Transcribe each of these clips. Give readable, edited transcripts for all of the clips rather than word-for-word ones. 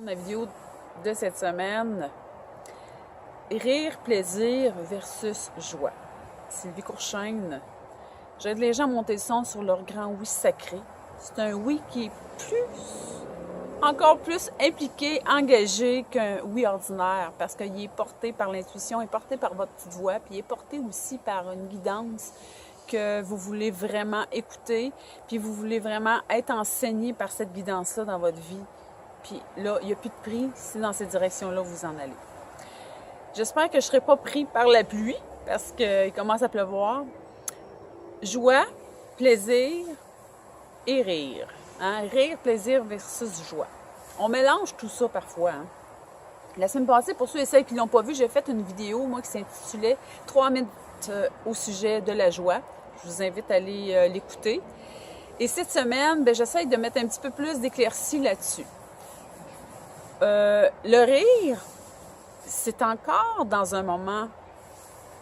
Ma vidéo de cette semaine, rire, plaisir versus joie. Sylvie Courchaine. J'aide les gens à monter le son sur leur grand oui sacré. C'est un oui qui est encore plus impliqué, engagé qu'un oui ordinaire, parce qu'il est porté par l'intuition, il est porté par votre petite voix, puis il est porté aussi par une guidance que vous voulez vraiment écouter, puis vous voulez vraiment être enseigné par cette guidance-là dans votre vie. Puis là, il n'y a plus de prix, c'est dans cette direction-là que vous en allez. J'espère que je ne serai pas pris par la pluie, parce qu'il commence à pleuvoir. Joie, plaisir et rire. Hein? Rire, plaisir versus joie. On mélange tout ça parfois. Hein? La semaine passée, pour ceux et celles qui ne l'ont pas vu, j'ai fait une vidéo, moi, qui s'intitulait « 3 minutes au sujet de la joie ». Je vous invite à aller l'écouter. Et cette semaine, j'essaie de mettre un petit peu plus d'éclaircie là-dessus. Le rire, c'est encore dans un moment,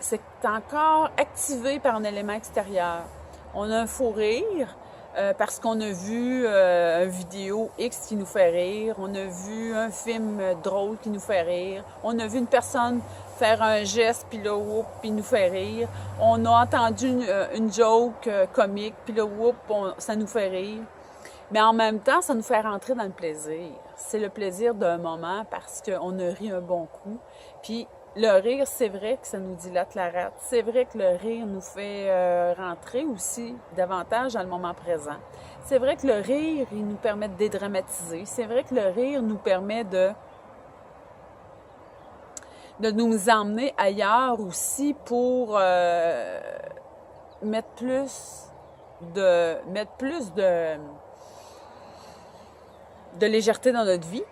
c'est encore activé par un élément extérieur. On a un faux rire parce qu'on a vu une vidéo X qui nous fait rire, on a vu un film drôle qui nous fait rire, on a vu une personne faire un geste, puis là, whoop, puis nous fait rire, on a entendu une joke comique, puis là, whoop, ça nous fait rire. Mais en même temps, ça nous fait rentrer dans le plaisir. C'est le plaisir d'un moment parce qu'on a ri un bon coup. Puis le rire, c'est vrai que ça nous dilate la rate. C'est vrai que le rire nous fait rentrer aussi davantage dans le moment présent. C'est vrai que le rire, il nous permet de dédramatiser. C'est vrai que le rire nous permet de nous emmener ailleurs aussi pour mettre plus de légèreté dans notre vie.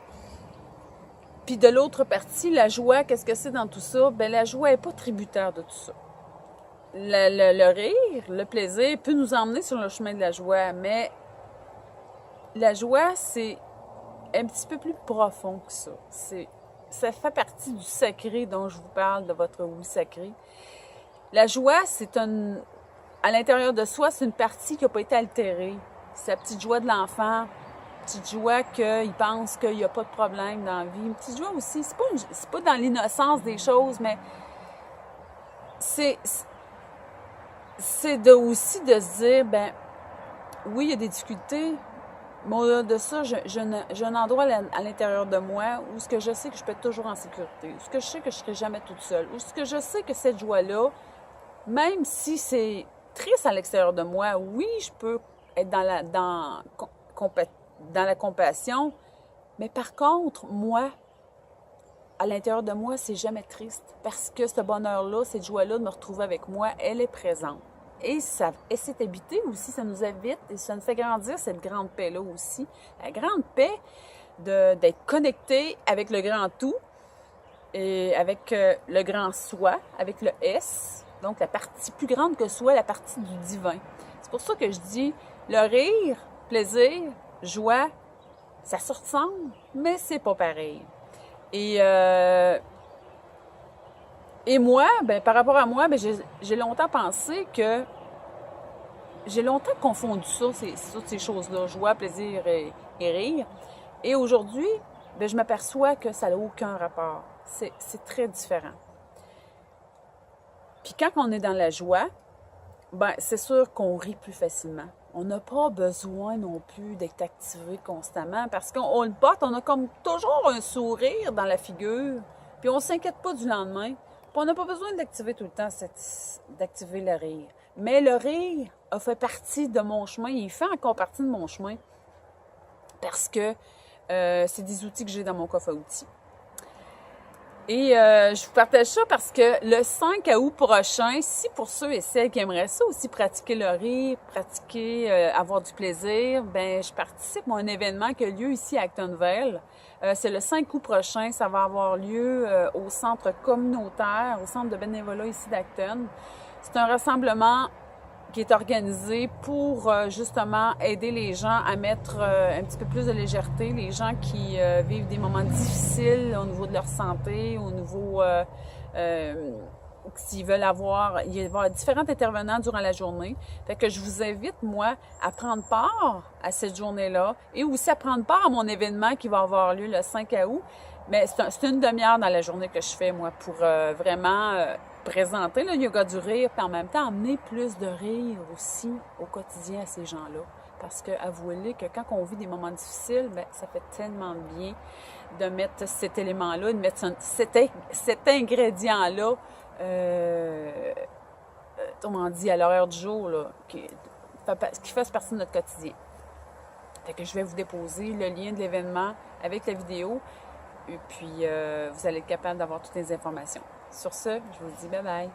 Puis de l'autre partie, la joie, qu'est-ce que c'est dans tout ça? La joie n'est pas tributaire de tout ça. Le rire, le plaisir peut nous emmener sur le chemin de la joie, mais la joie, c'est un petit peu plus profond que ça. Ça fait partie du sacré dont je vous parle, de votre oui sacré. La joie, à l'intérieur de soi, c'est une partie qui n'a pas été altérée. C'est la petite joie de l'enfant, petite joie qu'il pense qu'il n'y a pas de problème dans la vie. Une petite joie aussi, c'est pas dans l'innocence des choses, mais c'est aussi de se dire, oui, il y a des difficultés, mais au-delà de ça, j'ai un endroit à l'intérieur de moi où ce que je sais que je peux être toujours en sécurité, où ce que je sais que je ne serai jamais toute seule, où ce que je sais que cette joie-là, même si c'est triste à l'extérieur de moi, oui, je peux être dans la compassion, mais par contre, moi, à l'intérieur de moi, c'est jamais triste parce que ce bonheur-là, cette joie-là de me retrouver avec moi, elle est présente. Et c'est habité aussi, ça nous habite et ça nous fait grandir cette grande paix-là aussi. La grande paix d'être connecté avec le grand tout et avec le grand soi, avec le S, donc la partie plus grande que soi, la partie du divin. C'est pour ça que je dis le rire, plaisir, joie, ça se ressemble, mais c'est pas pareil. Et moi, par rapport à moi, j'ai longtemps pensé que j'ai longtemps confondu toutes ces choses-là, joie, plaisir et rire. Et aujourd'hui, je m'aperçois que ça n'a aucun rapport. C'est très différent. Puis quand on est dans la joie, c'est sûr qu'on rit plus facilement. On n'a pas besoin non plus d'être activé constamment parce qu'on le porte, on a comme toujours un sourire dans la figure, puis on ne s'inquiète pas du lendemain. Puis on n'a pas besoin d'activer tout le temps, d'activer le rire. Mais le rire a fait partie de mon chemin, il fait encore partie de mon chemin parce que c'est des outils que j'ai dans mon coffre à outils. Et je vous partage ça parce que le 5 août prochain, si pour ceux et celles qui aimeraient ça aussi pratiquer le rire, avoir du plaisir, je participe à un événement qui a lieu ici à Actonville. C'est le 5 août prochain, ça va avoir lieu au centre communautaire, au centre de bénévolat ici d'Acton. C'est un rassemblement qui est organisé pour justement aider les gens à mettre un petit peu plus de légèreté, les gens qui vivent des moments difficiles au niveau de leur santé, au niveau s'ils veulent avoir, il va y avoir différents intervenants durant la journée. Fait que je vous invite, moi, à prendre part à cette journée-là et aussi à prendre part à mon événement qui va avoir lieu le 5 août. Mais c'est une demi-heure dans la journée que je fais, moi, pour vraiment présenter le yoga du rire, puis en même temps amener plus de rire aussi au quotidien à ces gens-là. Parce que avouez-le que quand on vit des moments difficiles, bien, ça fait tellement de bien de mettre cet élément-là, de mettre cet ingrédient-là, comment dit, à l'horaire du jour, là, qui fasse partie de notre quotidien. Fait que je vais vous déposer le lien de l'événement avec la vidéo. Et puis, vous allez être capable d'avoir toutes les informations. Sur ce, je vous dis bye bye.